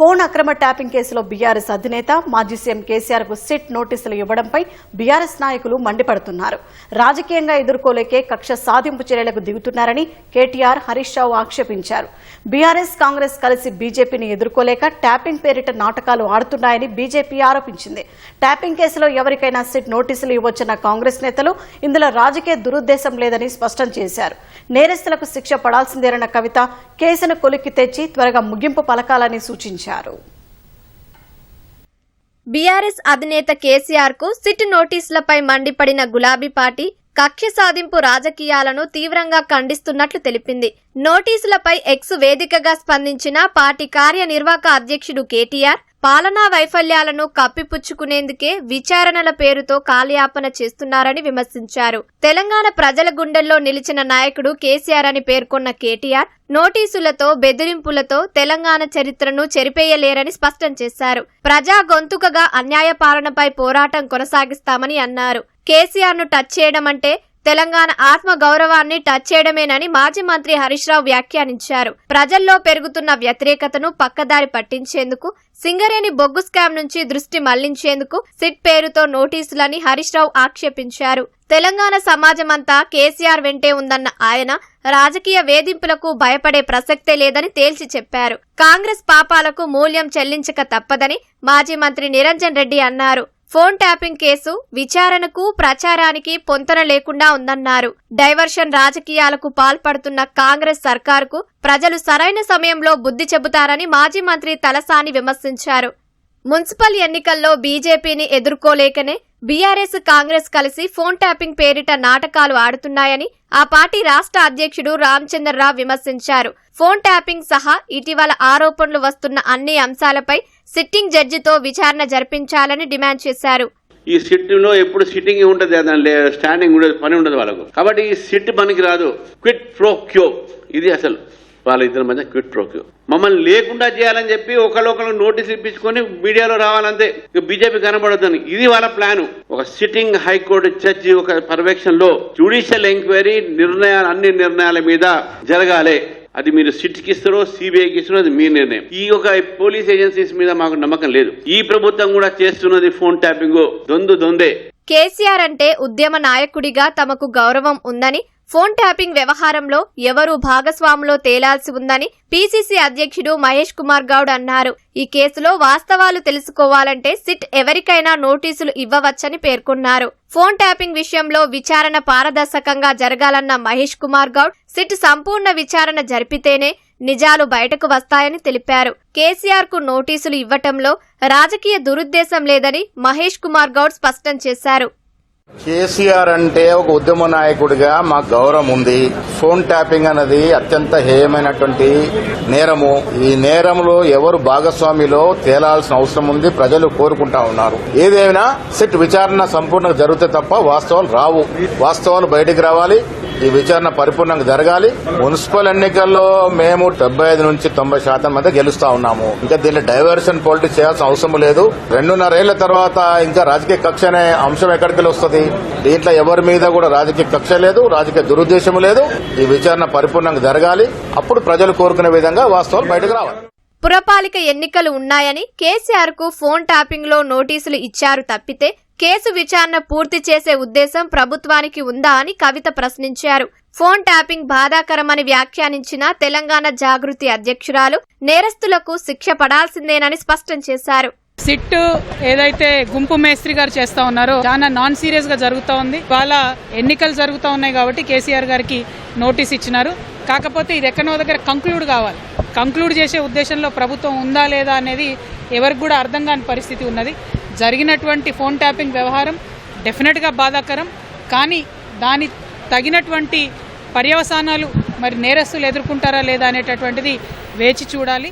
Phone అక్రమ tapping కేసులో BRS అధినేత మాజీ సీఎం కేసీఆర్ కు సిట్ నోటీసులు ఇవ్వడంపై బీఆర్ఎస్ నాయకులు మండిపడుతున్నారు. రాజకీయంగా ఎదుర్కోలేకే కక్ష సాధింపు చర్యలకు దిగుతున్నారని కేటీఆర్, హరీష్ రావు ఆక్షేపించారు. బీఆర్ఎస్, కాంగ్రెస్ కలిసి బీజేపీని ఎదుర్కోలేక ట్యాపింగ్ పేరిట నాటకాలు ఆడుతున్నాయని బీజేపీ ఆరోపించింది. ట్యాపింగ్ కేసులో ఎవరికైనా సిట్ నోటీసులు ఇవ్వొచ్చన్న కాంగ్రెస్ నేతలు ఇందులో రాజకీయ దురుద్దేశం లేదని స్పష్టం చేశారు. నేరస్తులకు శిక్ష పడాల్సిందేనన్న కవిత కేసును కొలిక్కి తెచ్చి త్వరగా ముగింపు పలకాలని సూచించారు. బీఆర్ఎస్ అధినేత కేసీఆర్ కు సిట్ నోటీసులపై మండిపడిన గులాబీ పార్టీ కక్ష సాధింపు రాజకీయాలను తీవ్రంగా ఖండిస్తున్నట్లు తెలిపింది. నోటీసులపై ఎక్స్ వేదికగా స్పందించిన పార్టీ కార్యనిర్వాహక అధ్యక్షుడు కేటీఆర్ పాలనా వైఫల్యాలను కప్పిపుచ్చుకునేందుకే విచారణల పేరుతో కాలయాపన చేస్తున్నారని విమర్శించారు. తెలంగాణ ప్రజల గుండెల్లో నిలిచిన నాయకుడు కేసీఆర్ అని పేర్కొన్న కేటీఆర్ నోటీసులతో, బెదిరింపులతో తెలంగాణ చరిత్రను చెరిపేయలేరని స్పష్టం చేశారు. ప్రజా గొంతుకగా అన్యాయ పాలనపై పోరాటం కొనసాగిస్తామని అన్నారు. కేసీఆర్ ను టచ్ చేయడం అంటే తెలంగాణ ఆత్మ గౌరవాన్ని టచ్ చేయడమేనని మాజీ మంత్రి హరీష్ రావు వ్యాఖ్యానించారు. ప్రజల్లో పెరుగుతున్న వ్యతిరేకతను పక్కదారి పట్టించేందుకు, సింగరేణి బొగ్గు స్కామ్ నుంచి దృష్టి మళ్లించేందుకు సిట్ పేరుతో నోటీసులని హరీష్ రావు ఆక్షేపించారు. తెలంగాణ సమాజమంతా కేసీఆర్ వెంటే ఉందన్న ఆయన రాజకీయ వేధింపులకు భయపడే ప్రసక్తే లేదని తేల్చి చెప్పారు. కాంగ్రెస్ పాపాలకు మూల్యం చెల్లించక తప్పదని మాజీ మంత్రి నిరంజన్ రెడ్డి అన్నారు. ఫోన్ ట్యాపింగ్ కేసు విచారణకు, ప్రచారానికి పొంతన లేకుండా ఉందన్నారు. డైవర్షన్ రాజకీయాలకు పాల్పడుతున్న కాంగ్రెస్ సర్కారుకు ప్రజలు సరైన సమయంలో బుద్ధి చెబుతారని మాజీ మంత్రి తలసాని విమర్శించారు. మున్సిపల్ ఎన్నికల్లో బీజేపీని ఎదుర్కోలేకనే బీఆర్ఎస్, కాంగ్రెస్ కలిసి ఫోన్ ట్యాపింగ్ పేరిట నాటకాలు ఆడుతున్నాయని ఆ పార్టీ రాష్ట్ర అధ్యక్షుడు రామచంద్రరావు విమర్శించారు. ఫోన్ ట్యాపింగ్ సహా ఇటీవల ఆరోపణలు వస్తున్న అన్ని అంశాలపై సిట్టింగ్ జడ్జితో విచారణ జరిపించాలని డిమాండ్ చేశారు. ఈ సిట్ లో ఎప్పుడు సిట్టింగ్ ఉంటది, స్టాండింగ్ ఉండదు, పని ఉండదు వాళ్ళకు. కాబట్టి ఈ సిట్ పనికి రాదు. క్విట్ ప్రో క్యో, ఇది అసలు వాళ్ళ ఇద్దరి మధ్య క్విట్ ప్రో క్యో. మమ్మల్ని లేకుండా చేయాలని చెప్పి ఒకళ్ళు నోటీస్ ఇప్పించుకొని మీడియాలో రావాలంతే, బీజేపీ కనబడొద్దని. ఇది వాళ్ళ ప్లాన్. ఒక సిట్టింగ్ హైకోర్టు జడ్జి ఒక పర్యవేక్షణ లో జ్యుడిషియల్ ఎంక్వైరీ అన్ని నిర్ణయాల మీద జరగాలి. అది మీరు సిట్కి ఇస్తారో, సిబిఐకి ఇస్తారో, అది మీ నిర్ణయం. ఈ ఒక పోలీస్ ఏజెన్సీస్ మీద మాకు నమ్మకం లేదు. ఈ ప్రభుత్వం కూడా చేస్తున్నది ఫోన్ ట్యాపింగ్ దొందే. కేసీఆర్ అంటే ఉద్యమ నాయకుడిగా తమకు గౌరవం ఉందని, ఫోన్ ట్యాపింగ్ వ్యవహారంలో ఎవరు భాగస్వాములో తేలాల్సి ఉందని పీసీసీ అధ్యక్షుడు మహేష్ కుమార్ గౌడ్ అన్నారు. ఈ కేసులో వాస్తవాలు తెలుసుకోవాలంటే సిట్ ఎవరికైనా నోటీసులు ఇవ్వవచ్చని పేర్కొన్నారు. ఫోన్ ట్యాపింగ్ విషయంలో విచారణ పారదర్శకంగా జరగాలన్న మహేష్ కుమార్ గౌడ్ సిట్ సంపూర్ణ విచారణ జరిపితేనే నిజాలు బయటకు వస్తాయని తెలిపారు. కేసీఆర్ కు నోటీసులు ఇవ్వటంలో రాజకీయ దురుద్దేశం లేదని మహేష్ కుమార్ గౌడ్ స్పష్టం చేశారు. కేసీఆర్ అంటే ఒక ఉద్యమ నాయకుడిగా మాకు గౌరవం ఉంది. ఫోన్ ట్యాపింగ్ అనేది అత్యంత హేయమైనటువంటి నేరము. ఈ నేరంలో ఎవరు భాగస్వామిలో తేలాల్సిన అవసరం ఉంది, ప్రజలు కోరుకుంటా ఉన్నారు. ఏదేమైనా సిట్ విచారణ సంపూర్ణంగా జరిగితే తప్ప వాస్తవాలు రావు. వాస్తవాలు బయటికి రావాలి. ఈ విచారణ పరిపూర్ణంగా జరగాలి. మున్సిపల్ ఎన్నికల్లో మేము 75 నుంచి 90% మధ్య గెలుస్తా ఉన్నాము. ఇంకా దీన్ని డైవర్షన్ పాలిటిక్స్ చేయాల్సిన అవసరం లేదు. 2.5 ఏళ్ల తర్వాత ఇంకా రాజకీయ కక్ష అనే అంశం ఎక్కడికి వస్తుంది? దీంట్లో ఎవరి మీద కూడా రాజకీయ కక్ష లేదు, రాజకీయ దురుద్దేశం లేదు. ఈ విచారణ పరిపూర్ణంగా జరగాలి. అప్పుడు ప్రజలు కోరుకునే విధంగా వాస్తవాలు బయటకు రావాలి. పురపాలిక ఎన్నికలు ఉన్నాయని కేసీఆర్ కు ఫోన్ ట్యాపింగ్ లో నోటీసులు ఇచ్చారు తప్పితే కేసు విచారణ పూర్తి చేసే ఉద్దేశం ప్రభుత్వానికి ఉందా అని కవిత ప్రశ్నించారు. ఫోన్ ట్యాపింగ్ బాధాకరమని వ్యాఖ్యానించిన తెలంగాణ జాగృతి అధ్యక్షురాలు నేరస్తులకు శిక్ష పడాల్సిందేనని స్పష్టం చేశారు. సిట్ ఏదైతే గుంపు మేస్త్రి గారు చేస్తా ఉన్నారో చాలా నాన్ సీరియస్ గా జరుగుతూ ఉంది. వాళ్ళ ఎన్నికలు జరుగుతూ ఉన్నాయి కాబట్టి కేసీఆర్ గారికి నోటీస్ ఇచ్చినారు. కాకపోతే ఇది ఎక్కడో దగ్గర కంక్లూడ్ కావాలి. కంక్లూడ్ చేసే ఉద్దేశంలో ప్రభుత్వం ఉందా లేదా అనేది ఎవరికి కూడా అర్థం కాని పరిస్థితి ఉన్నది. జరిగినటువంటి ఫోన్ ట్యాపింగ్ వ్యవహారం డెఫినెట్గా బాధాకరం. కానీ దాని తగినటువంటి పర్యవసానాలు మరి నేరస్తులు ఎదుర్కొంటారా లేదా అనేటటువంటిది వేచి చూడాలి.